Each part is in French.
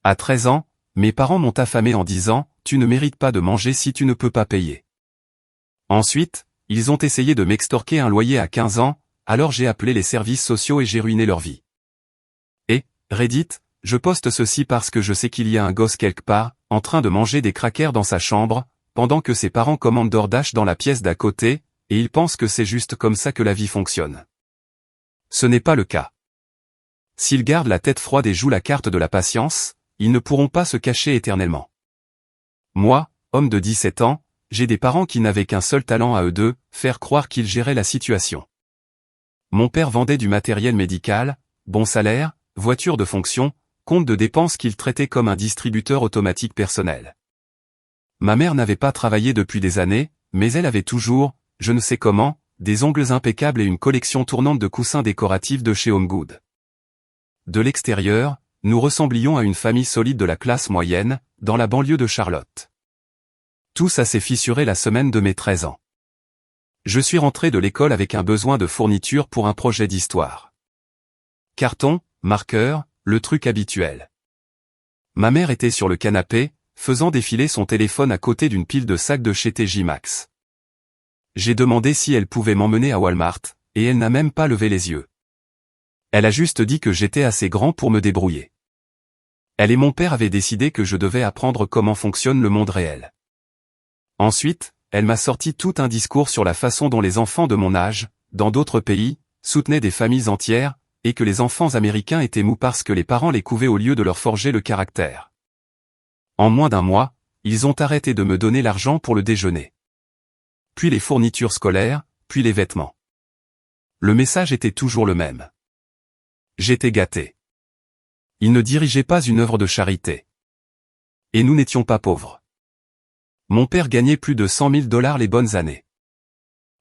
À 13 ans, mes parents m'ont affamé en disant « Tu ne mérites pas de manger si tu ne peux pas payer ». Ensuite, ils ont essayé de m'extorquer un loyer à 15 ans, alors j'ai appelé les services sociaux et j'ai ruiné leur vie. Et, Reddit, je poste ceci parce que je sais qu'il y a un gosse quelque part, en train de manger des crackers dans sa chambre, pendant que ses parents commandent DoorDash dans la pièce d'à côté, et ils pensent que c'est juste comme ça que la vie fonctionne. Ce n'est pas le cas. S'ils gardent la tête froide et jouent la carte de la patience, ils ne pourront pas se cacher éternellement. Moi, homme de 17 ans, j'ai des parents qui n'avaient qu'un seul talent à eux deux, faire croire qu'ils géraient la situation. Mon père vendait du matériel médical, bon salaire, voiture de fonction, compte de dépenses qu'il traitait comme un distributeur automatique personnel. Ma mère n'avait pas travaillé depuis des années, mais elle avait toujours, je ne sais comment, des ongles impeccables et une collection tournante de coussins décoratifs de chez HomeGood. De l'extérieur, nous ressemblions à une famille solide de la classe moyenne, dans la banlieue de Charlotte. Tout ça s'est fissuré la semaine de mes 13 ans. Je suis rentré de l'école avec un besoin de fourniture pour un projet d'histoire. Carton, marqueur, le truc habituel. Ma mère était sur le canapé, faisant défiler son téléphone à côté d'une pile de sacs de chez TJ Maxx. J'ai demandé si elle pouvait m'emmener à Walmart, et elle n'a même pas levé les yeux. Elle a juste dit que j'étais assez grand pour me débrouiller. Elle et mon père avaient décidé que je devais apprendre comment fonctionne le monde réel. Ensuite, elle m'a sorti tout un discours sur la façon dont les enfants de mon âge, dans d'autres pays, soutenaient des familles entières, et que les enfants américains étaient mous parce que les parents les couvaient au lieu de leur forger le caractère. En moins d'un mois, ils ont arrêté de me donner l'argent pour le déjeuner. Puis les fournitures scolaires, puis les vêtements. Le message était toujours le même. J'étais gâté. Ils ne dirigeaient pas une œuvre de charité. Et nous n'étions pas pauvres. Mon père gagnait plus de $100 000 les bonnes années.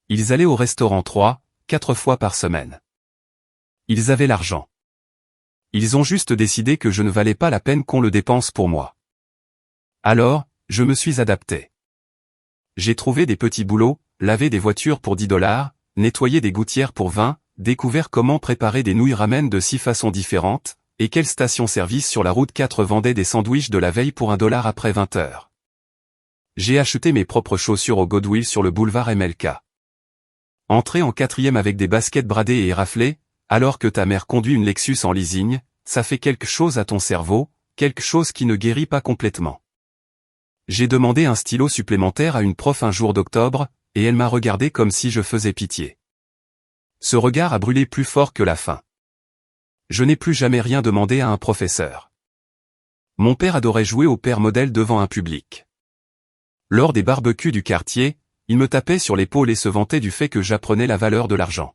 Ils allaient au restaurant 3-4 fois par semaine. Ils avaient l'argent. Ils ont juste décidé que je ne valais pas la peine qu'on le dépense pour moi. Alors, je me suis adapté. J'ai trouvé des petits boulots, laver des voitures pour $10, nettoyer des gouttières pour 20, découvert comment préparer des nouilles ramen de 6 façons différentes, et quelle station-service sur la route 4 vendait des sandwichs de la veille pour $1 après 20 heures. J'ai acheté mes propres chaussures au Goodwill sur le boulevard MLK. Entrer en 4e avec des baskets bradées et éraflées, alors que ta mère conduit une Lexus en leasing, ça fait quelque chose à ton cerveau, quelque chose qui ne guérit pas complètement. J'ai demandé un stylo supplémentaire à une prof un jour d'octobre, et elle m'a regardé comme si je faisais pitié. Ce regard a brûlé plus fort que la faim. Je n'ai plus jamais rien demandé à un professeur. Mon père adorait jouer au père modèle devant un public. Lors des barbecues du quartier, il me tapait sur l'épaule et se vantait du fait que j'apprenais la valeur de l'argent.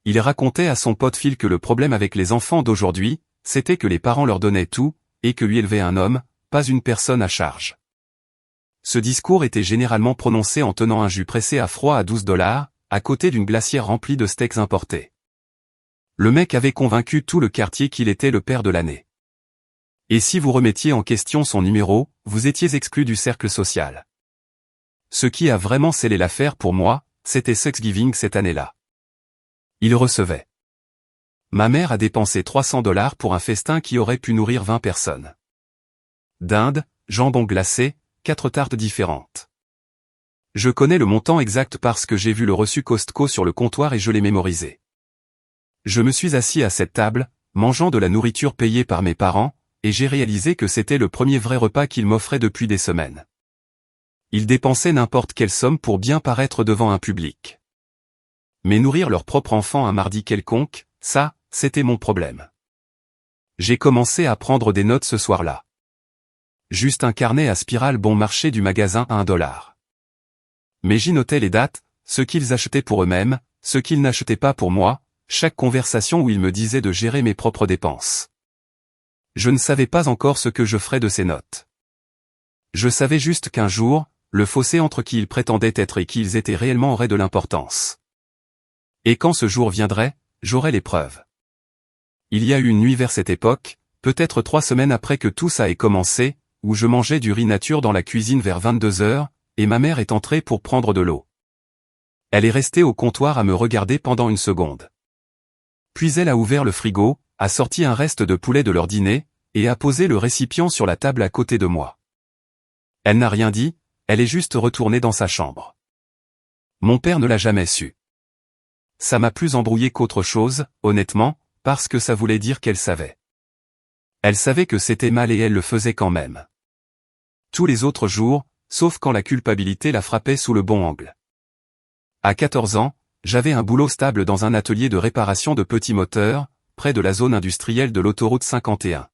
Il racontait à son pote Phil que le problème avec les enfants d'aujourd'hui, c'était que les parents leur donnaient tout, et que lui élevait un homme, pas une personne à charge. Ce discours était généralement prononcé en tenant un jus pressé à froid à $12, à côté d'une glacière remplie de steaks importés. Le mec avait convaincu tout le quartier qu'il était le père de l'année. Et si vous remettiez en question son numéro, vous étiez exclu du cercle social. Ce qui a vraiment scellé l'affaire pour moi, c'était Thanksgiving cette année-là. Il recevait. Ma mère a dépensé $300 pour un festin qui aurait pu nourrir 20 personnes. Dinde, jambon glacé, 4 tartes différentes. Je connais le montant exact parce que j'ai vu le reçu Costco sur le comptoir et je l'ai mémorisé. Je me suis assis à cette table, mangeant de la nourriture payée par mes parents, et j'ai réalisé que c'était le premier vrai repas qu'ils m'offraient depuis des semaines. Ils dépensaient n'importe quelle somme pour bien paraître devant un public. Mais nourrir leur propre enfant un mardi quelconque, ça, c'était mon problème. J'ai commencé à prendre des notes ce soir-là. Juste un carnet à spirale bon marché du magasin à $1. Mais j'y notais les dates, ce qu'ils achetaient pour eux-mêmes, ce qu'ils n'achetaient pas pour moi, chaque conversation où ils me disaient de gérer mes propres dépenses. Je ne savais pas encore ce que je ferais de ces notes. Je savais juste qu'un jour, le fossé entre qui ils prétendaient être et qui ils étaient réellement aurait de l'importance. Et quand ce jour viendrait, j'aurais les preuves. Il y a eu une nuit vers cette époque, peut-être 3 semaines après que tout ça ait commencé, où je mangeais du riz nature dans la cuisine vers 22 heures, et ma mère est entrée pour prendre de l'eau. Elle est restée au comptoir à me regarder pendant une seconde. Puis elle a ouvert le frigo, a sorti un reste de poulet de leur dîner, et a posé le récipient sur la table à côté de moi. Elle n'a rien dit, elle est juste retournée dans sa chambre. Mon père ne l'a jamais su. Ça m'a plus embrouillé qu'autre chose, honnêtement, parce que ça voulait dire qu'elle savait. Elle savait que c'était mal et elle le faisait quand même. Tous les autres jours, sauf quand la culpabilité la frappait sous le bon angle. À 14 ans, j'avais un boulot stable dans un atelier de réparation de petits moteurs, près de la zone industrielle de l'autoroute 51.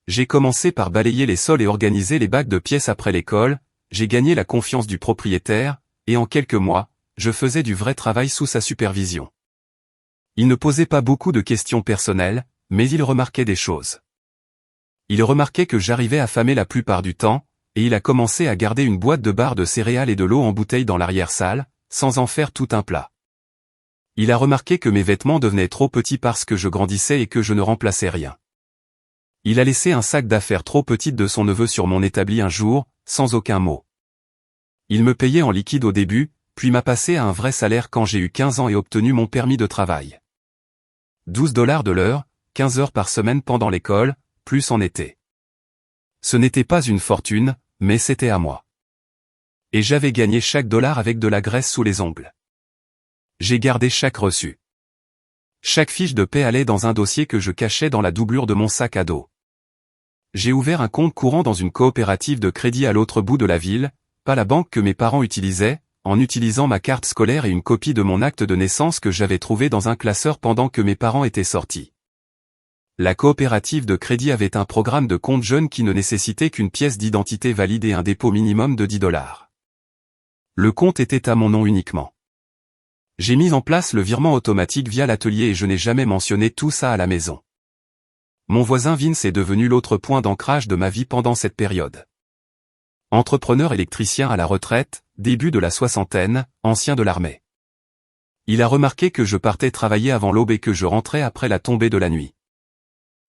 J'ai commencé par balayer les sols et organiser les bacs de pièces après l'école, j'ai gagné la confiance du propriétaire, et en quelques mois, je faisais du vrai travail sous sa supervision. Il ne posait pas beaucoup de questions personnelles, mais il remarquait des choses. Il remarquait que j'arrivais affamé la plupart du temps, et il a commencé à garder une boîte de barres de céréales et de l'eau en bouteille dans l'arrière-salle, sans en faire tout un plat. Il a remarqué que mes vêtements devenaient trop petits parce que je grandissais et que je ne remplaçais rien. Il a laissé un sac d'affaires trop petite de son neveu sur mon établi un jour, sans aucun mot. Il me payait en liquide au début, puis m'a passé à un vrai salaire quand j'ai eu 15 ans et obtenu mon permis de travail. 12 $ de l'heure, 15 heures par semaine pendant l'école, plus en été. Ce n'était pas une fortune, mais c'était à moi. Et j'avais gagné chaque dollar avec de la graisse sous les ongles. J'ai gardé chaque reçu. Chaque fiche de paie allait dans un dossier que je cachais dans la doublure de mon sac à dos. J'ai ouvert un compte courant dans une coopérative de crédit à l'autre bout de la ville, pas la banque que mes parents utilisaient, en utilisant ma carte scolaire et une copie de mon acte de naissance que j'avais trouvé dans un classeur pendant que mes parents étaient sortis. La coopérative de crédit avait un programme de compte jeune qui ne nécessitait qu'une pièce d'identité valide et un dépôt minimum de 10 $. Le compte était à mon nom uniquement. J'ai mis en place le virement automatique via l'atelier et je n'ai jamais mentionné tout ça à la maison. Mon voisin Vince est devenu l'autre point d'ancrage de ma vie pendant cette période. Entrepreneur électricien à la retraite, début de la soixantaine, ancien de l'armée. Il a remarqué que je partais travailler avant l'aube et que je rentrais après la tombée de la nuit.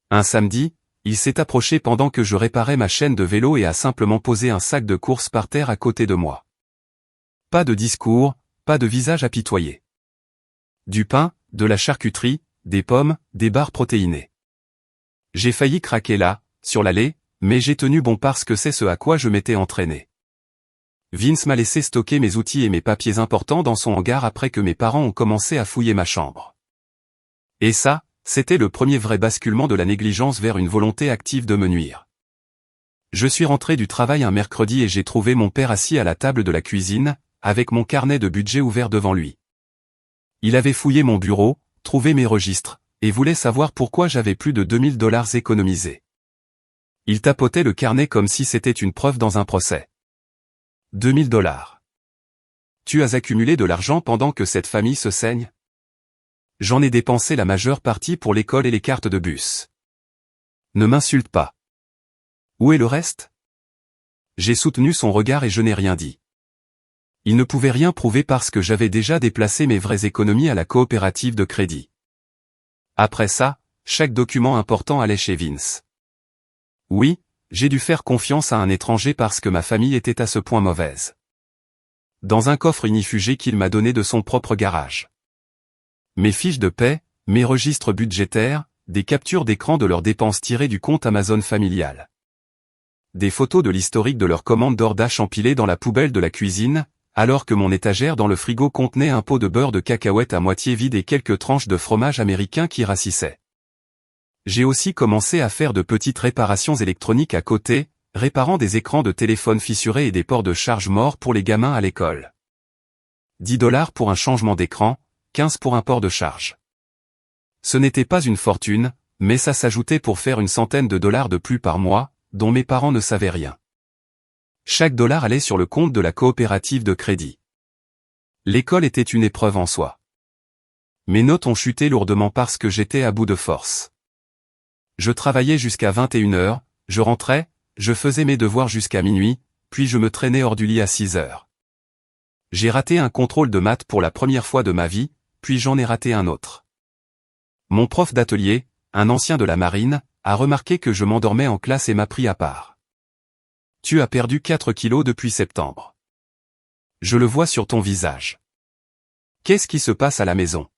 Un samedi, il s'est approché pendant que je réparais ma chaîne de vélo et a simplement posé un sac de course par terre à côté de moi. Pas de discours, pas de visage apitoyé. Du pain, de la charcuterie, des pommes, des barres protéinées. J'ai failli craquer là, sur l'allée, mais j'ai tenu bon parce que c'est ce à quoi je m'étais entraîné. Vince m'a laissé stocker mes outils et mes papiers importants dans son hangar après que mes parents ont commencé à fouiller ma chambre. Et ça, c'était le premier vrai basculement de la négligence vers une volonté active de me nuire. Je suis rentré du travail un mercredi et j'ai trouvé mon père assis à la table de la cuisine, avec mon carnet de budget ouvert devant lui. Il avait fouillé mon bureau, trouvé mes registres, et voulait savoir pourquoi j'avais plus de 2000 $ économisés. Il tapotait le carnet comme si c'était une preuve dans un procès. 2000 $. Tu as accumulé de l'argent pendant que cette famille se saigne? J'en ai dépensé la majeure partie pour l'école et les cartes de bus. Ne m'insulte pas. Où est le reste? J'ai soutenu son regard et je n'ai rien dit. Il ne pouvait rien prouver parce que j'avais déjà déplacé mes vraies économies à la coopérative de crédit. Après ça, chaque document important allait chez Vince. Oui, j'ai dû faire confiance à un étranger parce que ma famille était à ce point mauvaise. Dans un coffre ignifugé qu'il m'a donné de son propre garage. Mes fiches de paie, mes registres budgétaires, des captures d'écran de leurs dépenses tirées du compte Amazon familial. Des photos de l'historique de leurs commandes d'Ordache empilées dans la poubelle de la cuisine, alors que mon étagère dans le frigo contenait un pot de beurre de cacahuète à moitié vide et quelques tranches de fromage américain qui rassissaient. J'ai aussi commencé à faire de petites réparations électroniques à côté, réparant des écrans de téléphone fissurés et des ports de charge morts pour les gamins à l'école. 10 $ pour un changement d'écran, 15 pour un port de charge. Ce n'était pas une fortune, mais ça s'ajoutait pour faire une centaine de dollars de plus par mois, dont mes parents ne savaient rien. Chaque dollar allait sur le compte de la coopérative de crédit. L'école était une épreuve en soi. Mes notes ont chuté lourdement parce que j'étais à bout de force. Je travaillais jusqu'à 21 h, je rentrais, je faisais mes devoirs jusqu'à minuit, puis je me traînais hors du lit à 6 h. J'ai raté un contrôle de maths pour la première fois de ma vie, puis j'en ai raté un autre. Mon prof d'atelier, un ancien de la marine, a remarqué que je m'endormais en classe et m'a pris à part. Tu as perdu 4 kilos depuis septembre. Je le vois sur ton visage. Qu'est-ce qui se passe à la maison?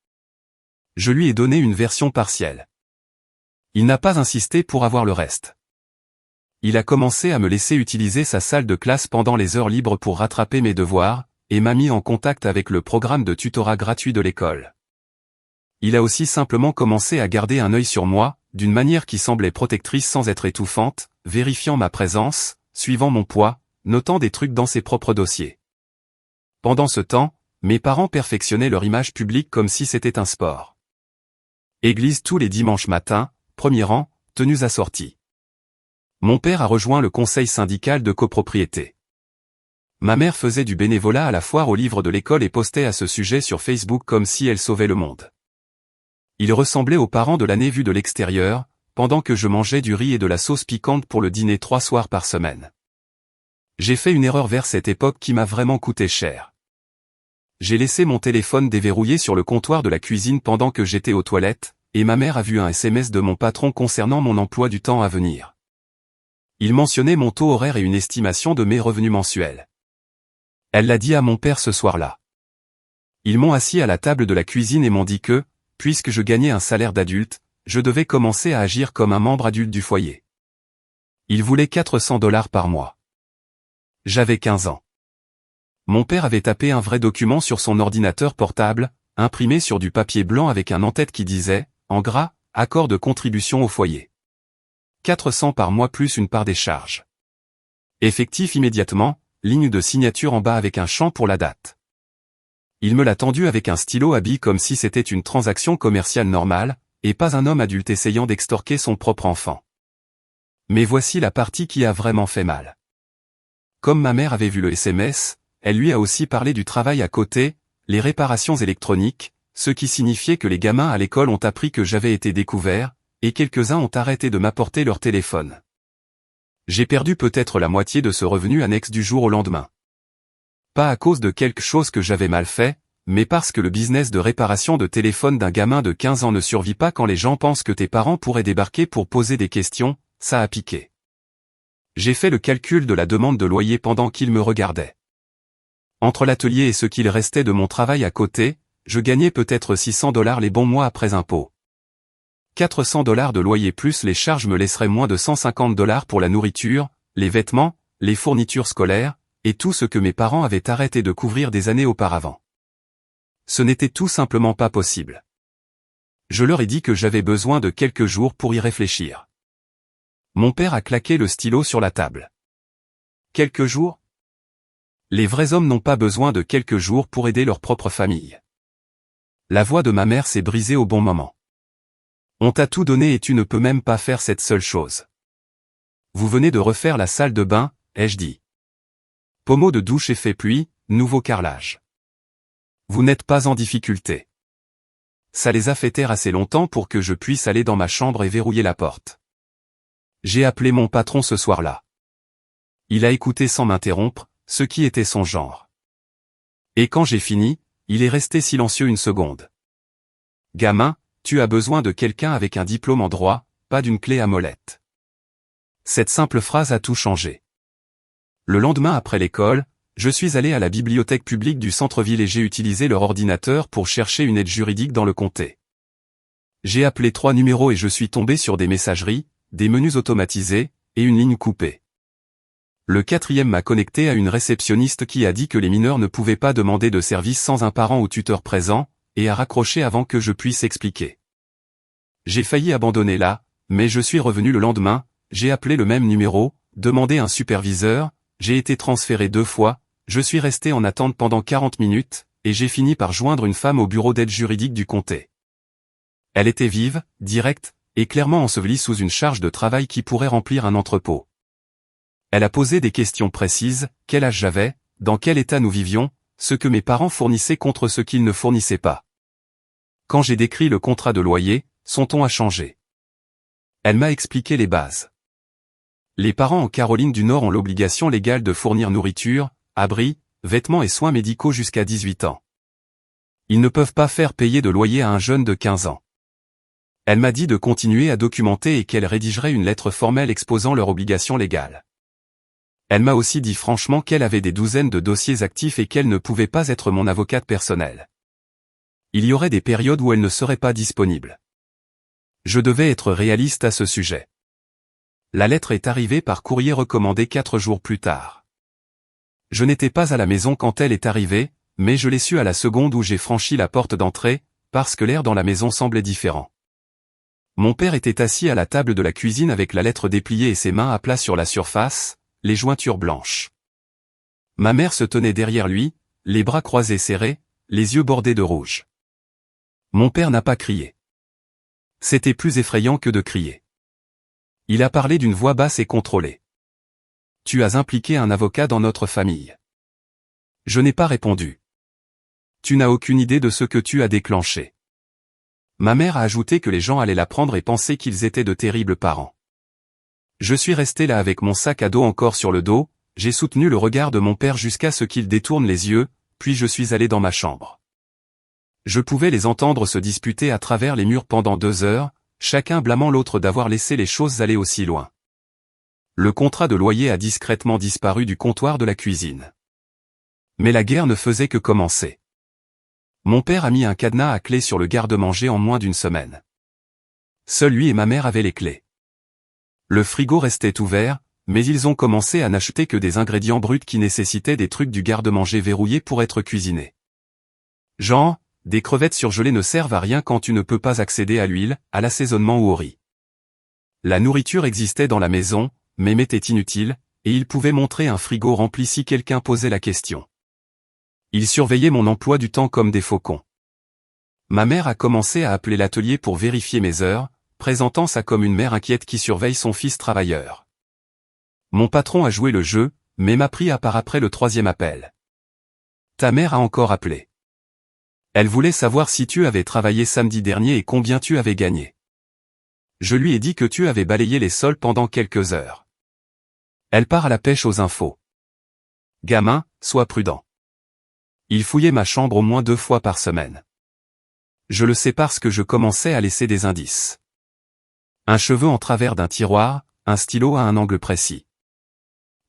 Je lui ai donné une version partielle. Il n'a pas insisté pour avoir le reste. Il a commencé à me laisser utiliser sa salle de classe pendant les heures libres pour rattraper mes devoirs, et m'a mis en contact avec le programme de tutorat gratuit de l'école. Il a aussi simplement commencé à garder un œil sur moi, d'une manière qui semblait protectrice sans être étouffante, vérifiant ma présence, suivant mon poids, notant des trucs dans ses propres dossiers. Pendant ce temps, mes parents perfectionnaient leur image publique comme si c'était un sport. Église tous les dimanches matins, premier rang, tenues assorties. Mon père a rejoint le conseil syndical de copropriété. Ma mère faisait du bénévolat à la foire aux livres de l'école et postait à ce sujet sur Facebook comme si elle sauvait le monde. Il ressemblait aux parents de l'année vus de l'extérieur, pendant que je mangeais du riz et de la sauce piquante pour le dîner 3 soirs par semaine. J'ai fait une erreur vers cette époque qui m'a vraiment coûté cher. J'ai laissé mon téléphone déverrouillé sur le comptoir de la cuisine pendant que j'étais aux toilettes, et ma mère a vu un SMS de mon patron concernant mon emploi du temps à venir. Il mentionnait mon taux horaire et une estimation de mes revenus mensuels. Elle l'a dit à mon père ce soir-là. Ils m'ont assis à la table de la cuisine et m'ont dit que, puisque je gagnais un salaire d'adulte, je devais commencer à agir comme un membre adulte du foyer. Ils voulaient $400 par mois. J'avais 15 ans. Mon père avait tapé un vrai document sur son ordinateur portable, imprimé sur du papier blanc avec un en-tête qui disait, en gras, accord de contribution au foyer. 400 par mois plus une part des charges. Effectif immédiatement, ligne de signature en bas avec un champ pour la date. Il me l'a tendu avec un stylo à billes comme si c'était une transaction commerciale normale, et pas un homme adulte essayant d'extorquer son propre enfant. Mais voici la partie qui a vraiment fait mal. Comme ma mère avait vu le SMS, elle lui a aussi parlé du travail à côté, les réparations électroniques, ce qui signifiait que les gamins à l'école ont appris que j'avais été découvert, et quelques-uns ont arrêté de m'apporter leur téléphone. J'ai perdu peut-être la moitié de ce revenu annexe du jour au lendemain. Pas à cause de quelque chose que j'avais mal fait, mais parce que le business de réparation de téléphone d'un gamin de 15 ans ne survit pas quand les gens pensent que tes parents pourraient débarquer pour poser des questions, ça a piqué. J'ai fait le calcul de la demande de loyer pendant qu'ils me regardaient. Entre l'atelier et ce qu'il restait de mon travail à côté, je gagnais peut-être $600 les bons mois après impôts. $400 de loyer plus les charges me laisseraient moins de $150 pour la nourriture, les vêtements, les fournitures scolaires, et tout ce que mes parents avaient arrêté de couvrir des années auparavant. Ce n'était tout simplement pas possible. Je leur ai dit que j'avais besoin de quelques jours pour y réfléchir. Mon père a claqué le stylo sur la table. Quelques jours? Les vrais hommes n'ont pas besoin de quelques jours pour aider leur propre famille. La voix de ma mère s'est brisée au bon moment. On t'a tout donné et tu ne peux même pas faire cette seule chose. Vous venez de refaire la salle de bain, ai-je dit. Pommeau de douche effet pluie, nouveau carrelage. Vous n'êtes pas en difficulté. Ça les a fait taire assez longtemps pour que je puisse aller dans ma chambre et verrouiller la porte. J'ai appelé mon patron ce soir-là. Il a écouté sans m'interrompre, ce qui était son genre. Et quand j'ai fini, il est resté silencieux une seconde. Gamin, tu as besoin de quelqu'un avec un diplôme en droit, pas d'une clé à molette. Cette simple phrase a tout changé. Le lendemain après l'école, je suis allé à la bibliothèque publique du centre-ville et j'ai utilisé leur ordinateur pour chercher une aide juridique dans le comté. J'ai appelé 3 numéros et je suis tombé sur des messageries, des menus automatisés, et une ligne coupée. Le 4e m'a connecté à une réceptionniste qui a dit que les mineurs ne pouvaient pas demander de service sans un parent ou tuteur présent, et a raccroché avant que je puisse expliquer. J'ai failli abandonner là, mais je suis revenu le lendemain, j'ai appelé le même numéro, demandé un superviseur, j'ai été transféré 2 fois, je suis resté en attente pendant 40 minutes, et j'ai fini par joindre une femme au bureau d'aide juridique du comté. Elle était vive, directe, et clairement ensevelie sous une charge de travail qui pourrait remplir un entrepôt. Elle a posé des questions précises, quel âge j'avais, dans quel état nous vivions, ce que mes parents fournissaient contre ce qu'ils ne fournissaient pas. Quand j'ai décrit le contrat de loyer, son ton a changé. Elle m'a expliqué les bases. Les parents en Caroline du Nord ont l'obligation légale de fournir nourriture, abri, vêtements et soins médicaux jusqu'à 18 ans. Ils ne peuvent pas faire payer de loyer à un jeune de 15 ans. Elle m'a dit de continuer à documenter et qu'elle rédigerait une lettre formelle exposant leur obligation légale. Elle m'a aussi dit franchement qu'elle avait des douzaines de dossiers actifs et qu'elle ne pouvait pas être mon avocate personnelle. Il y aurait des périodes où elle ne serait pas disponible. Je devais être réaliste à ce sujet. La lettre est arrivée par courrier recommandé 4 jours plus tard. Je n'étais pas à la maison quand elle est arrivée, mais je l'ai su à la seconde où j'ai franchi la porte d'entrée, parce que l'air dans la maison semblait différent. Mon père était assis à la table de la cuisine avec la lettre dépliée et ses mains à plat sur la surface, les jointures blanches. Ma mère se tenait derrière lui, les bras croisés serrés, les yeux bordés de rouge. Mon père n'a pas crié. C'était plus effrayant que de crier. Il a parlé d'une voix basse et contrôlée. « Tu as impliqué un avocat dans notre famille. » Je n'ai pas répondu. « Tu n'as aucune idée de ce que tu as déclenché. » Ma mère a ajouté que les gens allaient la prendre et pensaient qu'ils étaient de terribles parents. Je suis resté là avec mon sac à dos encore sur le dos, j'ai soutenu le regard de mon père jusqu'à ce qu'il détourne les yeux, puis je suis allé dans ma chambre. Je pouvais les entendre se disputer à travers les murs pendant 2 heures, chacun blâmant l'autre d'avoir laissé les choses aller aussi loin. Le contrat de loyer a discrètement disparu du comptoir de la cuisine. Mais la guerre ne faisait que commencer. Mon père a mis un cadenas à clé sur le garde-manger en moins d'une semaine. Seul lui et ma mère avaient les clés. Le frigo restait ouvert, mais ils ont commencé à n'acheter que des ingrédients bruts qui nécessitaient des trucs du garde-manger verrouillé pour être cuisinés. Genre, des crevettes surgelées ne servent à rien quand tu ne peux pas accéder à l'huile, à l'assaisonnement ou au riz. La nourriture existait dans la maison, mais m'était inutile, et il pouvait montrer un frigo rempli si quelqu'un posait la question. Ils surveillaient mon emploi du temps comme des faucons. Ma mère a commencé à appeler l'atelier pour vérifier mes heures, présentant ça comme une mère inquiète qui surveille son fils travailleur. Mon patron a joué le jeu, mais m'a pris à part après le 3e appel. Ta mère a encore appelé. Elle voulait savoir si tu avais travaillé samedi dernier et combien tu avais gagné. Je lui ai dit que tu avais balayé les sols pendant quelques heures. Elle part à la pêche aux infos. Gamin, sois prudent. Il fouillait ma chambre au moins 2 fois par semaine. Je le sais parce que je commençais à laisser des indices. Un cheveu en travers d'un tiroir, un stylo à un angle précis.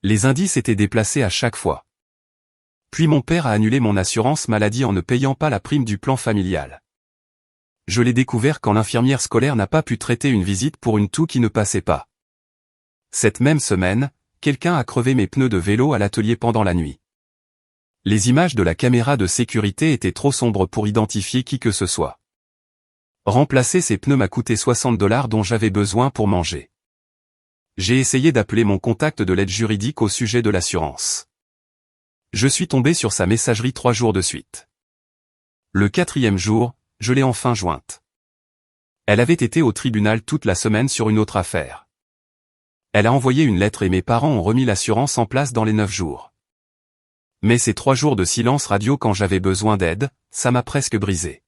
Les indices étaient déplacés à chaque fois. Puis mon père a annulé mon assurance maladie en ne payant pas la prime du plan familial. Je l'ai découvert quand l'infirmière scolaire n'a pas pu traiter une visite pour une toux qui ne passait pas. Cette même semaine, quelqu'un a crevé mes pneus de vélo à l'atelier pendant la nuit. Les images de la caméra de sécurité étaient trop sombres pour identifier qui que ce soit. Remplacer ces pneus m'a coûté $60 dont j'avais besoin pour manger. J'ai essayé d'appeler mon contact de l'aide juridique au sujet de l'assurance. Je suis tombé sur sa messagerie 3 jours de suite. Le 4e jour, je l'ai enfin jointe. Elle avait été au tribunal toute la semaine sur une autre affaire. Elle a envoyé une lettre et mes parents ont remis l'assurance en place dans les 9 jours. Mais ces 3 jours de silence radio quand j'avais besoin d'aide, ça m'a presque brisé.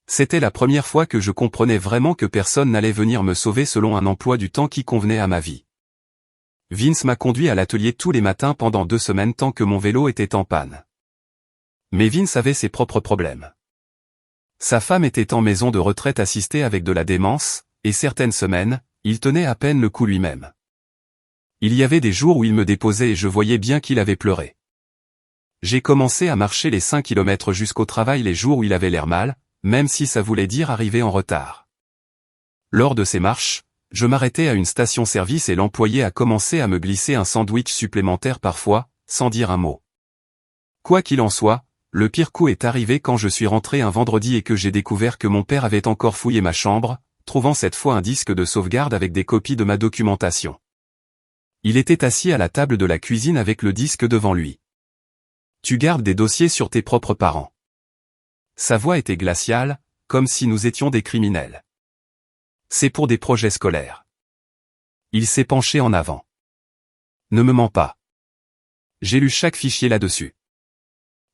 C'était la première fois que je comprenais vraiment que personne n'allait venir me sauver selon un emploi du temps qui convenait à ma vie. Vince m'a conduit à l'atelier tous les matins pendant 2 semaines tant que mon vélo était en panne. Mais Vince avait ses propres problèmes. Sa femme était en maison de retraite assistée avec de la démence, et certaines semaines, il tenait à peine le coup lui-même. Il y avait des jours où il me déposait et je voyais bien qu'il avait pleuré. J'ai commencé à marcher les 5 kilomètres jusqu'au travail les jours où il avait l'air mal, même si ça voulait dire arriver en retard. Lors de ces marches, je m'arrêtais à une station-service et l'employé a commencé à me glisser un sandwich supplémentaire parfois, sans dire un mot. Quoi qu'il en soit, le pire coup est arrivé quand je suis rentré un vendredi et que j'ai découvert que mon père avait encore fouillé ma chambre, trouvant cette fois un disque de sauvegarde avec des copies de ma documentation. Il était assis à la table de la cuisine avec le disque devant lui. Tu gardes des dossiers sur tes propres parents. Sa voix était glaciale, comme si nous étions des criminels. C'est pour des projets scolaires. Il s'est penché en avant. Ne me mens pas. J'ai lu chaque fichier là-dessus.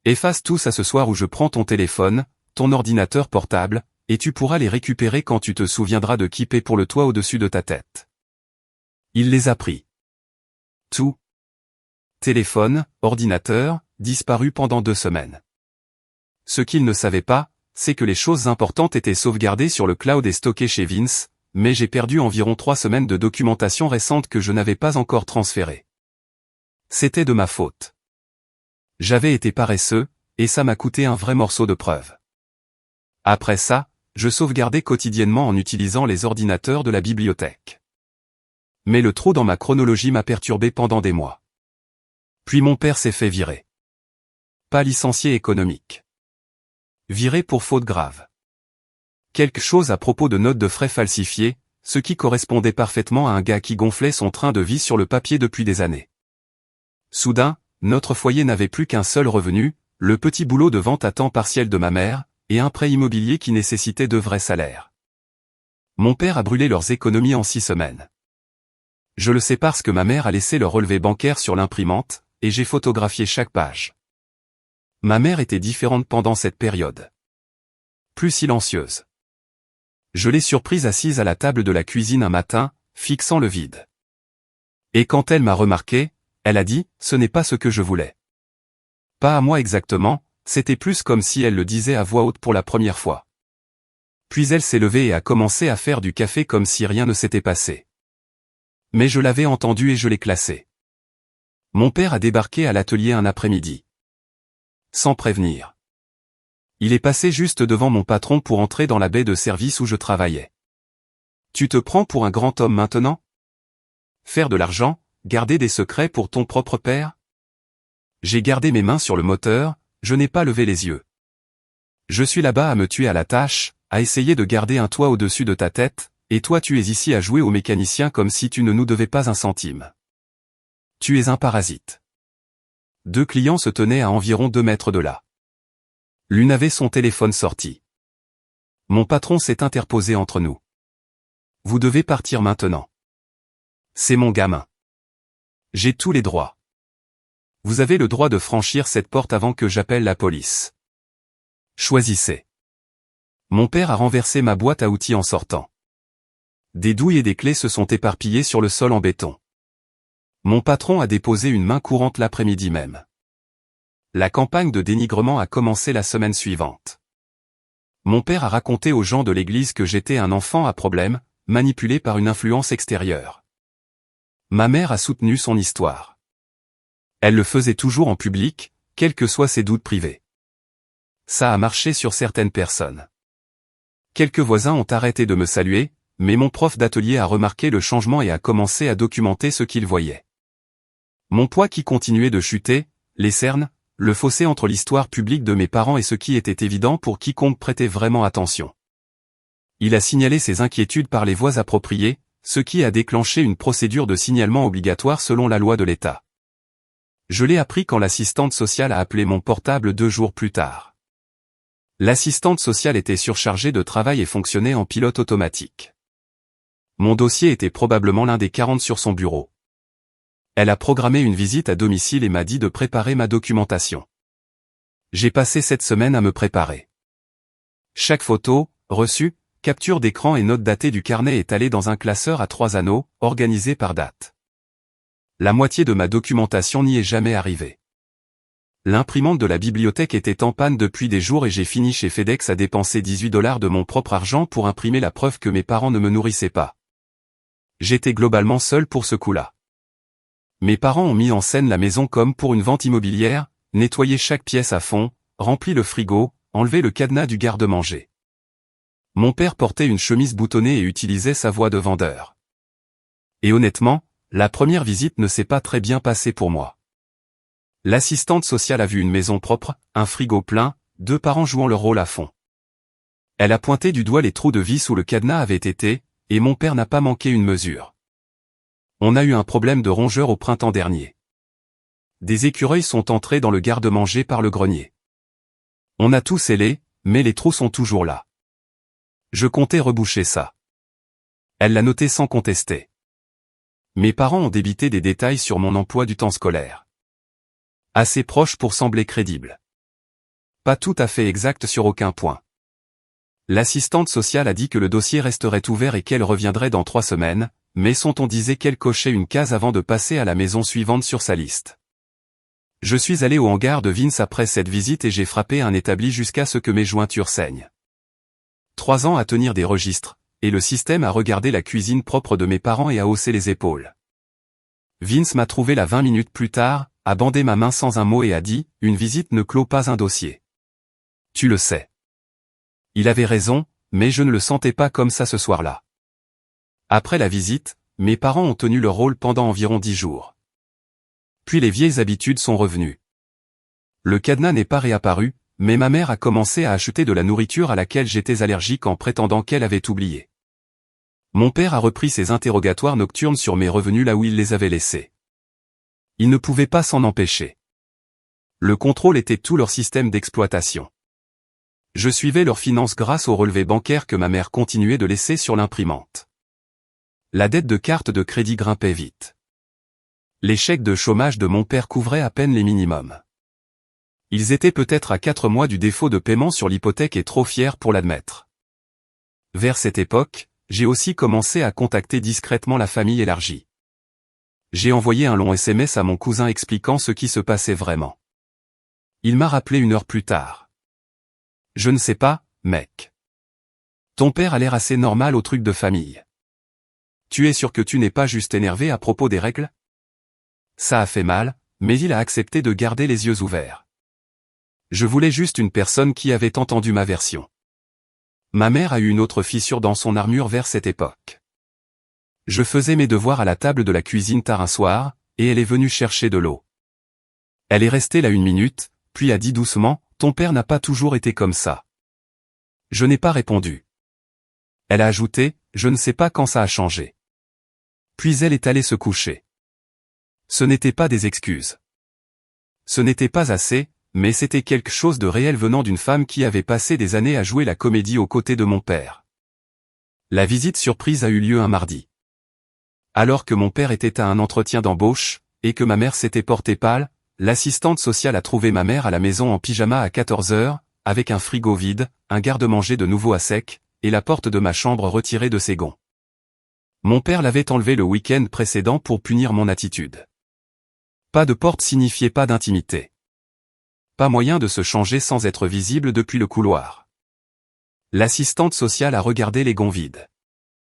Efface tout ça ce soir où je prends ton téléphone, ton ordinateur portable, et tu pourras les récupérer quand tu te souviendras de qui paie pour le toit au-dessus de ta tête. Il les a pris. Tout. Téléphone, ordinateur, disparu pendant 2 semaines. Ce qu'il ne savait pas, c'est que les choses importantes étaient sauvegardées sur le cloud et stockées chez Vince, mais j'ai perdu environ 3 semaines de documentation récente que je n'avais pas encore transférée. C'était de ma faute. J'avais été paresseux, et ça m'a coûté un vrai morceau de preuve. Après ça, je sauvegardais quotidiennement en utilisant les ordinateurs de la bibliothèque. Mais le trou dans ma chronologie m'a perturbé pendant des mois. Puis mon père s'est fait virer. Pas licencié économique. Viré pour faute grave. Quelque chose à propos de notes de frais falsifiées, ce qui correspondait parfaitement à un gars qui gonflait son train de vie sur le papier depuis des années. Soudain, notre foyer n'avait plus qu'un seul revenu, le petit boulot de vente à temps partiel de ma mère, et un prêt immobilier qui nécessitait de vrais salaires. Mon père a brûlé leurs économies en 6 semaines. Je le sais parce que ma mère a laissé leur relevé bancaire sur l'imprimante, et j'ai photographié chaque page. Ma mère était différente pendant cette période. Plus silencieuse. Je l'ai surprise assise à la table de la cuisine un matin, fixant le vide. Et quand elle m'a remarqué, elle a dit, ce n'est pas ce que je voulais. Pas à moi exactement, c'était plus comme si elle le disait à voix haute pour la première fois. Puis elle s'est levée et a commencé à faire du café comme si rien ne s'était passé. Mais je l'avais entendu et je l'ai classé. Mon père a débarqué à l'atelier un après-midi. Sans prévenir. Il est passé juste devant mon patron pour entrer dans la baie de service où je travaillais. Tu te prends pour un grand homme maintenant? Faire de l'argent, garder des secrets pour ton propre père? J'ai gardé mes mains sur le moteur, je n'ai pas levé les yeux. Je suis là-bas à me tuer à la tâche, à essayer de garder un toit au-dessus de ta tête, et toi tu es ici à jouer au mécanicien comme si tu ne nous devais pas un centime. Tu es un parasite. 2 clients se tenaient à environ 2 mètres de là. L'une avait son téléphone sorti. Mon patron s'est interposé entre nous. Vous devez partir maintenant. C'est mon gamin. J'ai tous les droits. Vous avez le droit de franchir cette porte avant que j'appelle la police. Choisissez. Mon père a renversé ma boîte à outils en sortant. Des douilles et des clés se sont éparpillées sur le sol en béton. Mon patron a déposé une main courante l'après-midi même. La campagne de dénigrement a commencé la semaine suivante. Mon père a raconté aux gens de l'église que j'étais un enfant à problème, manipulé par une influence extérieure. Ma mère a soutenu son histoire. Elle le faisait toujours en public, quels que soient ses doutes privés. Ça a marché sur certaines personnes. Quelques voisins ont arrêté de me saluer, mais mon prof d'atelier a remarqué le changement et a commencé à documenter ce qu'il voyait. Mon poids qui continuait de chuter, les cernes, le fossé entre l'histoire publique de mes parents et ce qui était évident pour quiconque prêtait vraiment attention. Il a signalé ses inquiétudes par les voies appropriées, ce qui a déclenché une procédure de signalement obligatoire selon la loi de l'État. Je l'ai appris quand l'assistante sociale a appelé mon portable 2 jours plus tard. L'assistante sociale était surchargée de travail et fonctionnait en pilote automatique. Mon dossier était probablement l'un des 40 sur son bureau. Elle a programmé une visite à domicile et m'a dit de préparer ma documentation. J'ai passé cette semaine à me préparer. Chaque photo, reçue, capture d'écran et note datée du carnet est allée dans un classeur à 3 anneaux, organisé par date. La moitié de ma documentation n'y est jamais arrivée. L'imprimante de la bibliothèque était en panne depuis des jours et j'ai fini chez FedEx à dépenser $18 de mon propre argent pour imprimer la preuve que mes parents ne me nourrissaient pas. J'étais globalement seul pour ce coup-là. Mes parents ont mis en scène la maison comme pour une vente immobilière, nettoyé chaque pièce à fond, rempli le frigo, enlevé le cadenas du garde-manger. Mon père portait une chemise boutonnée et utilisait sa voix de vendeur. Et honnêtement, la première visite ne s'est pas très bien passée pour moi. L'assistante sociale a vu une maison propre, un frigo plein, 2 parents jouant leur rôle à fond. Elle a pointé du doigt les trous de vis où le cadenas avait été, et mon père n'a pas manqué une mesure. On a eu un problème de rongeurs au printemps dernier. Des écureuils sont entrés dans le garde-manger par le grenier. On a tout scellé, mais les trous sont toujours là. Je comptais reboucher ça. Elle l'a noté sans contester. Mes parents ont débité des détails sur mon emploi du temps scolaire. Assez proche pour sembler crédible. Pas tout à fait exact sur aucun point. L'assistante sociale a dit que le dossier resterait ouvert et qu'elle reviendrait dans 3 semaines, mais son ton disait qu'elle cochait une case avant de passer à la maison suivante sur sa liste. Je suis allé au hangar de Vince après cette visite et j'ai frappé un établi jusqu'à ce que mes jointures saignent. 3 ans à tenir des registres, et le système a regardé la cuisine propre de mes parents et a haussé les épaules. Vince m'a trouvé là 20 minutes plus tard, a bandé ma main sans un mot et a dit, une visite ne clôt pas un dossier. Tu le sais. Il avait raison, mais je ne le sentais pas comme ça ce soir-là. Après la visite, mes parents ont tenu leur rôle pendant environ 10 jours. Puis les vieilles habitudes sont revenues. Le cadenas n'est pas réapparu, mais ma mère a commencé à acheter de la nourriture à laquelle j'étais allergique en prétendant qu'elle avait oublié. Mon père a repris ses interrogatoires nocturnes sur mes revenus là où il les avait laissés. Il ne pouvait pas s'en empêcher. Le contrôle était tout leur système d'exploitation. Je suivais leurs finances grâce aux relevés bancaires que ma mère continuait de laisser sur l'imprimante. La dette de carte de crédit grimpait vite. Les chèques de chômage de mon père couvraient à peine les minimums. Ils étaient peut-être à 4 mois du défaut de paiement sur l'hypothèque et trop fiers pour l'admettre. Vers cette époque, j'ai aussi commencé à contacter discrètement la famille élargie. J'ai envoyé un long SMS à mon cousin expliquant ce qui se passait vraiment. Il m'a rappelé 1 heure plus tard. Je ne sais pas, mec. Ton père a l'air assez normal au truc de famille. Tu es sûr que tu n'es pas juste énervé à propos des règles? Ça a fait mal, mais il a accepté de garder les yeux ouverts. Je voulais juste une personne qui avait entendu ma version. Ma mère a eu une autre fissure dans son armure vers cette époque. Je faisais mes devoirs à la table de la cuisine tard un soir, et elle est venue chercher de l'eau. Elle est restée là 1 minute, puis a dit doucement, « Ton père n'a pas toujours été comme ça. » Je n'ai pas répondu. Elle a ajouté, « Je ne sais pas quand ça a changé. » Puis elle est allée se coucher. Ce n'était pas des excuses. Ce n'était pas assez, mais c'était quelque chose de réel venant d'une femme qui avait passé des années à jouer la comédie aux côtés de mon père. La visite surprise a eu lieu un mardi. Alors que mon père était à un entretien d'embauche, et que ma mère s'était portée pâle, l'assistante sociale a trouvé ma mère à la maison en pyjama à 14 heures, avec un frigo vide, un garde-manger de nouveau à sec, et la porte de ma chambre retirée de ses gonds. Mon père l'avait enlevé le week-end précédent pour punir mon attitude. Pas de porte signifiait pas d'intimité. Pas moyen de se changer sans être visible depuis le couloir. L'assistante sociale a regardé les gonds vides.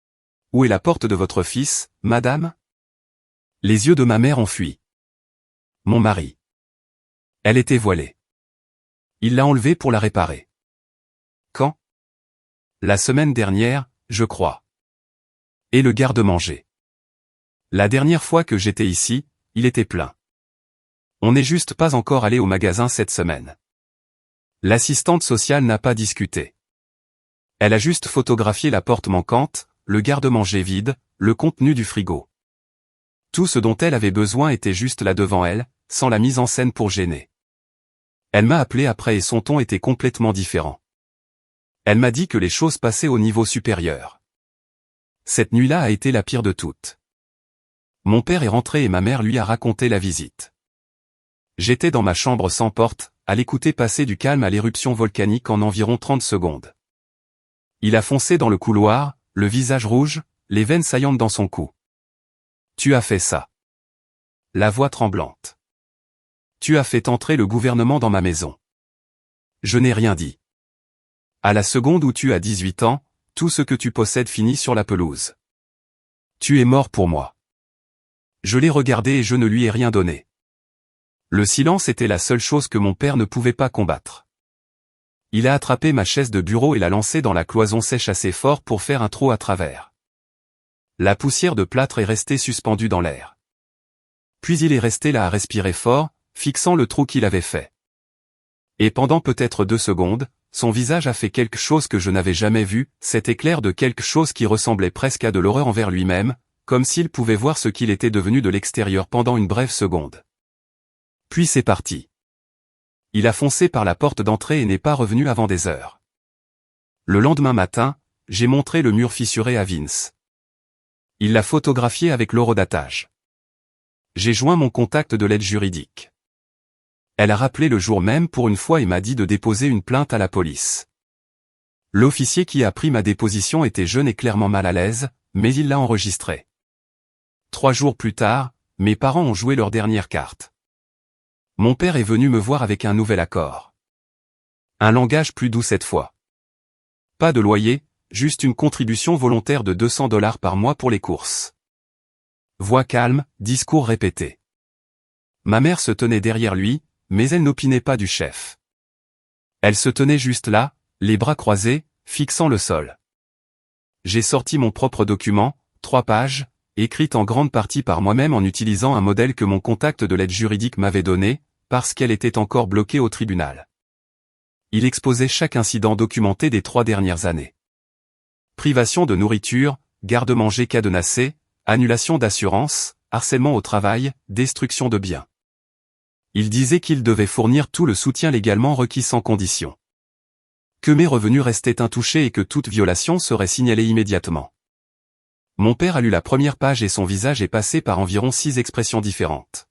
« Où est la porte de votre fils, madame ?» Les yeux de ma mère ont fui. « Mon mari. » Elle était voilée. Il l'a enlevée pour la réparer. Quand? La semaine dernière, je crois. Et le garde-manger. La dernière fois que j'étais ici, il était plein. On n'est juste pas encore allé au magasin cette semaine. L'assistante sociale n'a pas discuté. Elle a juste photographié la porte manquante, le garde-manger vide, le contenu du frigo. Tout ce dont elle avait besoin était juste là devant elle, sans la mise en scène pour gêner. Elle m'a appelé après et son ton était complètement différent. Elle m'a dit que les choses passaient au niveau supérieur. Cette nuit-là a été la pire de toutes. Mon père est rentré et ma mère lui a raconté la visite. J'étais dans ma chambre sans porte, à l'écouter passer du calme à l'éruption volcanique en environ 30 secondes. Il a foncé dans le couloir, le visage rouge, les veines saillantes dans son cou. « Tu as fait ça. » La voix tremblante. « Tu as fait entrer le gouvernement dans ma maison. » Je n'ai rien dit. À la seconde où tu as 18 ans, tout ce que tu possèdes finit sur la pelouse. Tu es mort pour moi. Je l'ai regardé et je ne lui ai rien donné. Le silence était la seule chose que mon père ne pouvait pas combattre. Il a attrapé ma chaise de bureau et l'a lancée dans la cloison sèche assez fort pour faire un trou à travers. La poussière de plâtre est restée suspendue dans l'air. Puis il est resté là à respirer fort, fixant le trou qu'il avait fait. Et pendant peut-être 2 secondes, son visage a fait quelque chose que je n'avais jamais vu, cet éclair de quelque chose qui ressemblait presque à de l'horreur envers lui-même, comme s'il pouvait voir ce qu'il était devenu de l'extérieur pendant une brève seconde. Puis c'est parti. Il a foncé par la porte d'entrée et n'est pas revenu avant des heures. Le lendemain matin, j'ai montré le mur fissuré à Vince. Il l'a photographié avec l'horodatage. J'ai joint mon contact de l'aide juridique. Elle a rappelé le jour même pour une fois et m'a dit de déposer une plainte à la police. L'officier qui a pris ma déposition était jeune et clairement mal à l'aise, mais il l'a enregistré. 3 jours plus tard, mes parents ont joué leur dernière carte. Mon père est venu me voir avec un nouvel accord. Un langage plus doux cette fois. Pas de loyer, juste une contribution volontaire de $200 par mois pour les courses. Voix calme, discours répété. Ma mère se tenait derrière lui, mais elle n'opinait pas du chef. Elle se tenait juste là, les bras croisés, fixant le sol. J'ai sorti mon propre document, 3 pages, écrite en grande partie par moi-même en utilisant un modèle que mon contact de l'aide juridique m'avait donné, parce qu'elle était encore bloquée au tribunal. Il exposait chaque incident documenté des 3 dernières années. Privation de nourriture, garde-manger cadenassé, annulation d'assurance, harcèlement au travail, destruction de biens. Il disait qu'il devait fournir tout le soutien légalement requis sans condition. Que mes revenus restaient intouchés et que toute violation serait signalée immédiatement. Mon père a lu la première page et son visage est passé par environ 6 expressions différentes.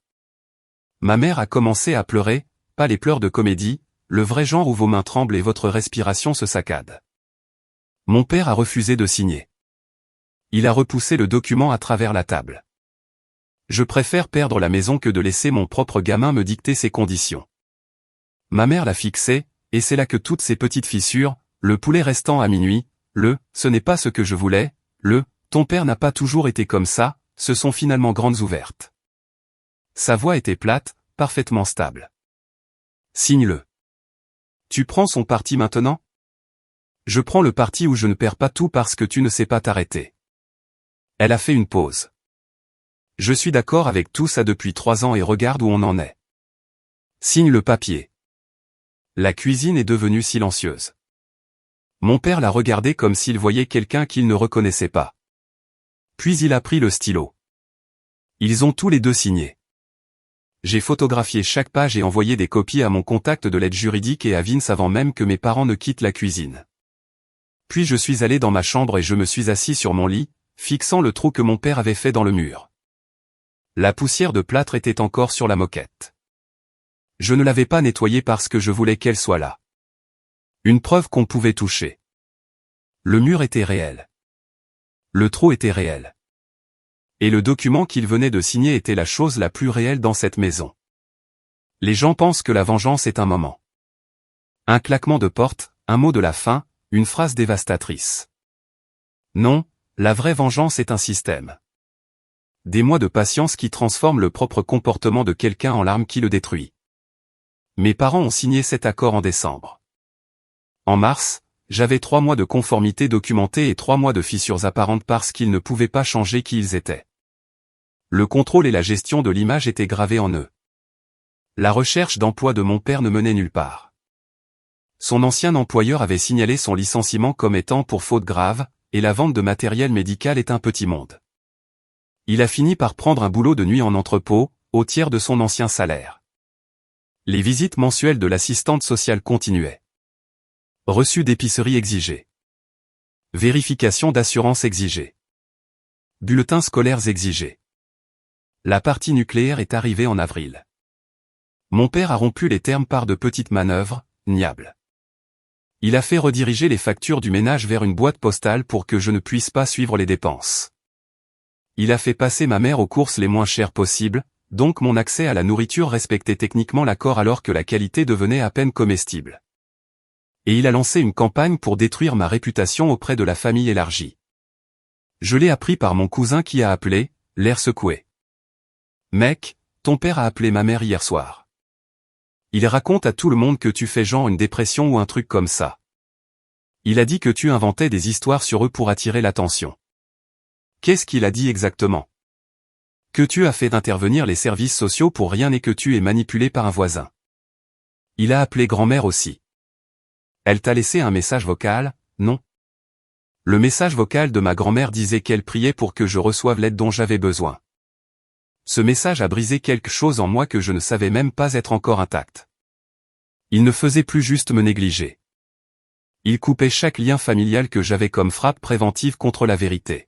Ma mère a commencé à pleurer, pas les pleurs de comédie, le vrai genre où vos mains tremblent et votre respiration se saccade. Mon père a refusé de signer. Il a repoussé le document à travers la table. Je préfère perdre la maison que de laisser mon propre gamin me dicter ses conditions. Ma mère l'a fixé, et c'est là que toutes ces petites fissures, le poulet restant à minuit, ce n'est pas ce que je voulais, ton père n'a pas toujours été comme ça, se sont finalement grandes ouvertes. Sa voix était plate, parfaitement stable. Signe-le. Tu prends son parti maintenant? Je prends le parti où je ne perds pas tout parce que tu ne sais pas t'arrêter. Elle a fait une pause. Je suis d'accord avec tout ça depuis 3 ans et regarde où on en est. Signe le papier. La cuisine est devenue silencieuse. Mon père l'a regardé comme s'il voyait quelqu'un qu'il ne reconnaissait pas. Puis il a pris le stylo. Ils ont tous les deux signé. J'ai photographié chaque page et envoyé des copies à mon contact de l'aide juridique et à Vince avant même que mes parents ne quittent la cuisine. Puis je suis allé dans ma chambre et je me suis assis sur mon lit, fixant le trou que mon père avait fait dans le mur. La poussière de plâtre était encore sur la moquette. Je ne l'avais pas nettoyée parce que je voulais qu'elle soit là. Une preuve qu'on pouvait toucher. Le mur était réel. Le trou était réel. Et le document qu'il venait de signer était la chose la plus réelle dans cette maison. Les gens pensent que la vengeance est un moment. Un claquement de porte, un mot de la fin, une phrase dévastatrice. Non, la vraie vengeance est un système. Des mois de patience qui transforment le propre comportement de quelqu'un en l'arme qui le détruit. Mes parents ont signé cet accord en décembre. En mars, j'avais 3 mois de conformité documentée et 3 mois de fissures apparentes parce qu'ils ne pouvaient pas changer qui ils étaient. Le contrôle et la gestion de l'image étaient gravés en eux. La recherche d'emploi de mon père ne menait nulle part. Son ancien employeur avait signalé son licenciement comme étant pour faute grave, et la vente de matériel médical est un petit monde. Il a fini par prendre un boulot de nuit en entrepôt, au tiers de son ancien salaire. Les visites mensuelles de l'assistante sociale continuaient. Reçu d'épicerie exigé. Vérification d'assurance exigée. Bulletins scolaires exigés. La partie nucléaire est arrivée en avril. Mon père a rompu les termes par de petites manœuvres, niables. Il a fait rediriger les factures du ménage vers une boîte postale pour que je ne puisse pas suivre les dépenses. Il a fait passer ma mère aux courses les moins chères possibles, donc mon accès à la nourriture respectait techniquement l'accord alors que la qualité devenait à peine comestible. Et il a lancé une campagne pour détruire ma réputation auprès de la famille élargie. Je l'ai appris par mon cousin qui a appelé, l'air secoué. Mec, ton père a appelé ma mère hier soir. Il raconte à tout le monde que tu fais genre une dépression ou un truc comme ça. Il a dit que tu inventais des histoires sur eux pour attirer l'attention. Qu'est-ce qu'il a dit exactement? Que tu as fait intervenir les services sociaux pour rien et que tu es manipulé par un voisin. Il a appelé grand-mère aussi. Elle t'a laissé un message vocal, non? Le message vocal de ma grand-mère disait qu'elle priait pour que je reçoive l'aide dont j'avais besoin. Ce message a brisé quelque chose en moi que je ne savais même pas être encore intact. Il ne faisait plus juste me négliger. Il coupait chaque lien familial que j'avais comme frappe préventive contre la vérité.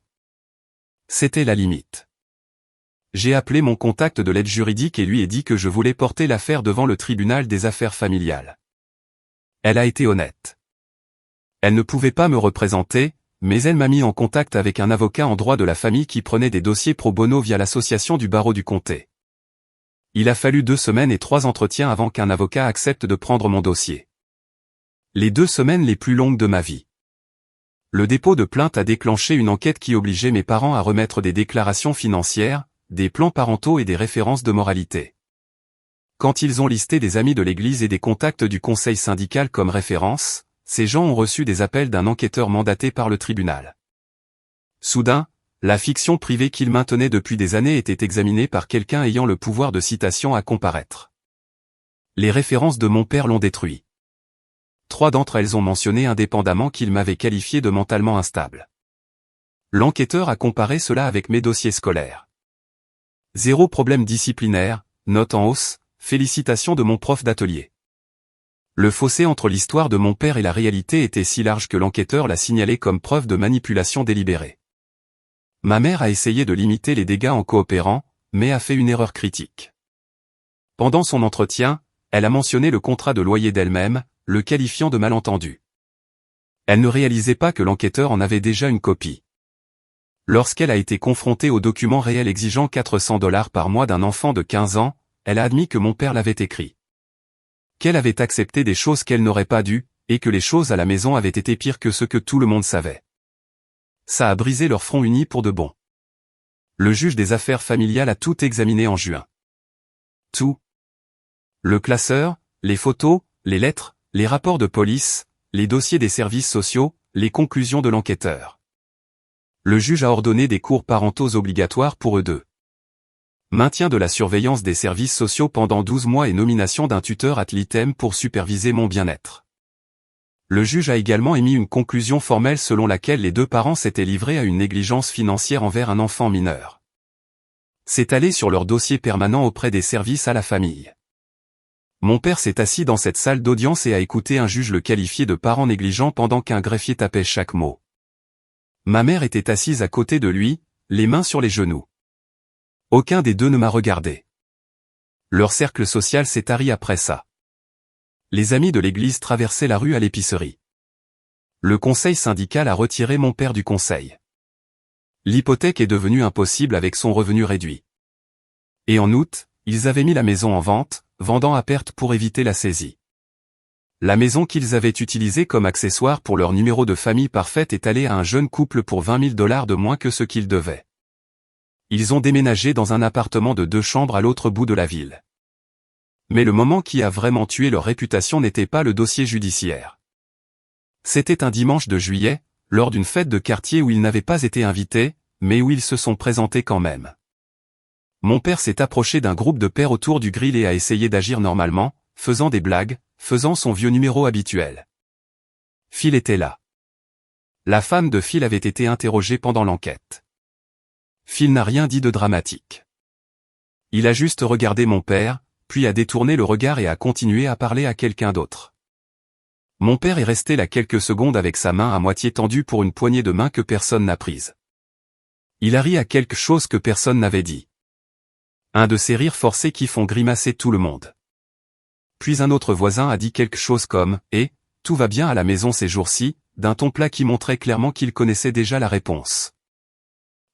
C'était la limite. J'ai appelé mon contact de l'aide juridique et lui ai dit que je voulais porter l'affaire devant le tribunal des affaires familiales. Elle a été honnête. Elle ne pouvait pas me représenter, mais elle m'a mis en contact avec un avocat en droit de la famille qui prenait des dossiers pro bono via l'association du barreau du comté. Il a fallu 2 semaines et 3 entretiens avant qu'un avocat accepte de prendre mon dossier. Les 2 semaines les plus longues de ma vie. Le dépôt de plainte a déclenché une enquête qui obligeait mes parents à remettre des déclarations financières, des plans parentaux et des références de moralité. Quand ils ont listé des amis de l'église et des contacts du conseil syndical comme référence, ces gens ont reçu des appels d'un enquêteur mandaté par le tribunal. Soudain, la fiction privée qu'il maintenait depuis des années était examinée par quelqu'un ayant le pouvoir de citation à comparaître. Les références de mon père l'ont détruit. 3 d'entre elles ont mentionné indépendamment qu'il m'avait qualifié de mentalement instable. L'enquêteur a comparé cela avec mes dossiers scolaires. 0 problème disciplinaire, note en hausse, félicitations de mon prof d'atelier. Le fossé entre l'histoire de mon père et la réalité était si large que l'enquêteur l'a signalé comme preuve de manipulation délibérée. Ma mère a essayé de limiter les dégâts en coopérant, mais a fait une erreur critique. Pendant son entretien, elle a mentionné le contrat de loyer d'elle-même, le qualifiant de malentendu. Elle ne réalisait pas que l'enquêteur en avait déjà une copie. Lorsqu'elle a été confrontée aux documents réels exigeant $400 par mois d'un enfant de 15 ans, elle a admis que mon père l'avait écrit. Qu'elle avait accepté des choses qu'elle n'aurait pas dû, et que les choses à la maison avaient été pires que ce que tout le monde savait. Ça a brisé leur front uni pour de bon. Le juge des affaires familiales a tout examiné en juin. Tout. Le classeur, les photos, les lettres, les rapports de police, les dossiers des services sociaux, les conclusions de l'enquêteur. Le juge a ordonné des cours parentaux obligatoires pour eux deux. Maintien de la surveillance des services sociaux pendant 12 mois et nomination d'un tuteur ad litem pour superviser mon bien-être. Le juge a également émis une conclusion formelle selon laquelle les 2 parents s'étaient livrés à une négligence financière envers un enfant mineur. C'est allé sur leur dossier permanent auprès des services à la famille. Mon père s'est assis dans cette salle d'audience et a écouté un juge le qualifier de parent négligent pendant qu'un greffier tapait chaque mot. Ma mère était assise à côté de lui, les mains sur les genoux. Aucun des deux ne m'a regardé. Leur cercle social s'est tari après ça. Les amis de l'église traversaient la rue à l'épicerie. Le conseil syndical a retiré mon père du conseil. L'hypothèque est devenue impossible avec son revenu réduit. Et en août, ils avaient mis la maison en vente, vendant à perte pour éviter la saisie. La maison qu'ils avaient utilisée comme accessoire pour leur numéro de famille parfaite est allée à un jeune couple pour $20 000 de moins que ce qu'ils devaient. Ils ont déménagé dans un appartement de 2 chambres à l'autre bout de la ville. Mais le moment qui a vraiment tué leur réputation n'était pas le dossier judiciaire. C'était un dimanche de juillet, lors d'une fête de quartier où ils n'avaient pas été invités, mais où ils se sont présentés quand même. Mon père s'est approché d'un groupe de pères autour du grill et a essayé d'agir normalement, faisant des blagues, faisant son vieux numéro habituel. Phil était là. La femme de Phil avait été interrogée pendant l'enquête. Phil n'a rien dit de dramatique. Il a juste regardé mon père, puis a détourné le regard et a continué à parler à quelqu'un d'autre. Mon père est resté là quelques secondes avec sa main à moitié tendue pour une poignée de main que personne n'a prise. Il a ri à quelque chose que personne n'avait dit. Un de ces rires forcés qui font grimacer tout le monde. Puis un autre voisin a dit quelque chose comme « Eh, tout va bien à la maison ces jours-ci », d'un ton plat qui montrait clairement qu'il connaissait déjà la réponse.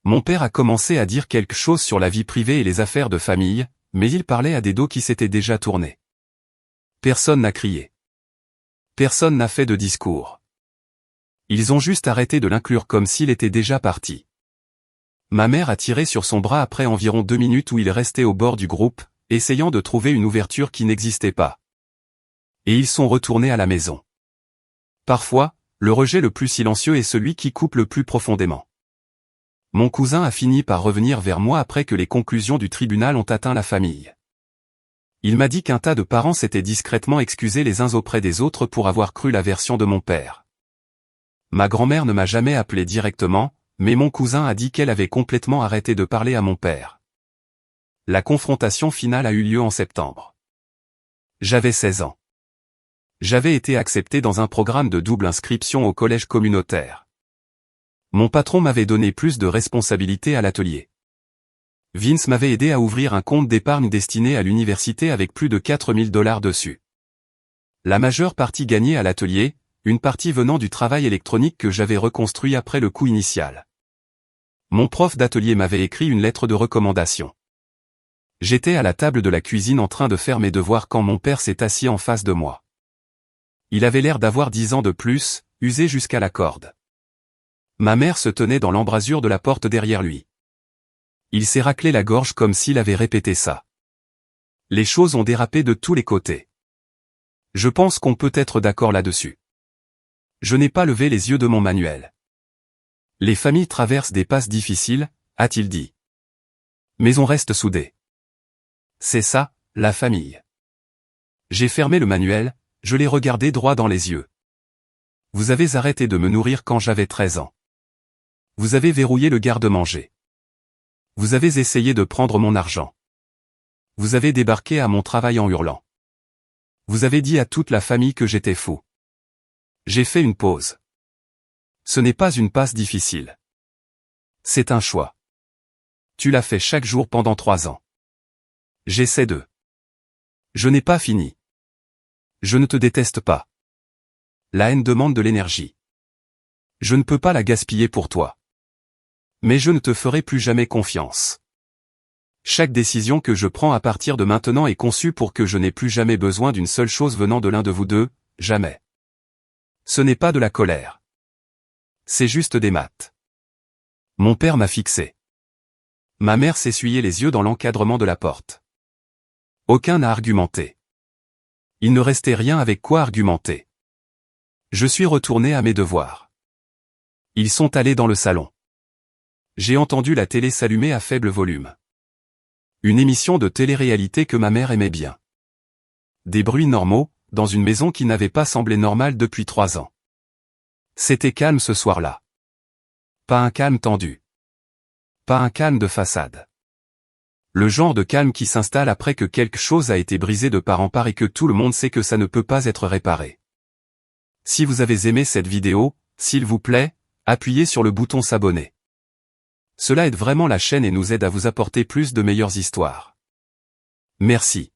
Mon père a commencé à dire quelque chose sur la vie privée et les affaires de famille, mais il parlait à des dos qui s'étaient déjà tournés. Personne n'a crié. Personne n'a fait de discours. Ils ont juste arrêté de l'inclure comme s'il était déjà parti. Ma mère a tiré sur son bras après environ 2 minutes où il restait au bord du groupe, essayant de trouver une ouverture qui n'existait pas. Et ils sont retournés à la maison. Parfois, le rejet le plus silencieux est celui qui coupe le plus profondément. Mon cousin a fini par revenir vers moi après que les conclusions du tribunal ont atteint la famille. Il m'a dit qu'un tas de parents s'étaient discrètement excusés les uns auprès des autres pour avoir cru la version de mon père. Ma grand-mère ne m'a jamais appelé directement, mais mon cousin a dit qu'elle avait complètement arrêté de parler à mon père. La confrontation finale a eu lieu en septembre. J'avais 16 ans. J'avais été accepté dans un programme de double inscription au collège communautaire. Mon patron m'avait donné plus de responsabilités à l'atelier. Vince m'avait aidé à ouvrir un compte d'épargne destiné à l'université avec plus de $4 000 dessus. La majeure partie gagnée à l'atelier, une partie venant du travail électronique que j'avais reconstruit après le coût initial. Mon prof d'atelier m'avait écrit une lettre de recommandation. J'étais à la table de la cuisine en train de faire mes devoirs quand mon père s'est assis en face de moi. Il avait l'air d'avoir 10 ans de plus, usé jusqu'à la corde. Ma mère se tenait dans l'embrasure de la porte derrière lui. Il s'est raclé la gorge comme s'il avait répété ça. Les choses ont dérapé de tous les côtés. Je pense qu'on peut être d'accord là-dessus. Je n'ai pas levé les yeux de mon manuel. Les familles traversent des passes difficiles, a-t-il dit. Mais on reste soudés. C'est ça, la famille. J'ai fermé le manuel, je l'ai regardé droit dans les yeux. Vous avez arrêté de me nourrir quand j'avais 13 ans. Vous avez verrouillé le garde-manger. Vous avez essayé de prendre mon argent. Vous avez débarqué à mon travail en hurlant. Vous avez dit à toute la famille que j'étais fou. J'ai fait une pause. Ce n'est pas une passe difficile. C'est un choix. Tu l'as fait chaque jour pendant 3 ans. J'essaie de. Je n'ai pas fini. Je ne te déteste pas. La haine demande de l'énergie. Je ne peux pas la gaspiller pour toi. Mais je ne te ferai plus jamais confiance. Chaque décision que je prends à partir de maintenant est conçue pour que je n'ai plus jamais besoin d'une seule chose venant de l'un de vous deux, jamais. Ce n'est pas de la colère. C'est juste des maths. Mon père m'a fixé. Ma mère s'essuyait les yeux dans l'encadrement de la porte. Aucun n'a argumenté. Il ne restait rien avec quoi argumenter. Je suis retourné à mes devoirs. Ils sont allés dans le salon. J'ai entendu la télé s'allumer à faible volume. Une émission de télé-réalité que ma mère aimait bien. Des bruits normaux, dans une maison qui n'avait pas semblé normale depuis 3 ans. C'était calme ce soir-là. Pas un calme tendu. Pas un calme de façade. Le genre de calme qui s'installe après que quelque chose a été brisé de part en part et que tout le monde sait que ça ne peut pas être réparé. Si vous avez aimé cette vidéo, s'il vous plaît, appuyez sur le bouton s'abonner. Cela aide vraiment la chaîne et nous aide à vous apporter plus de meilleures histoires. Merci.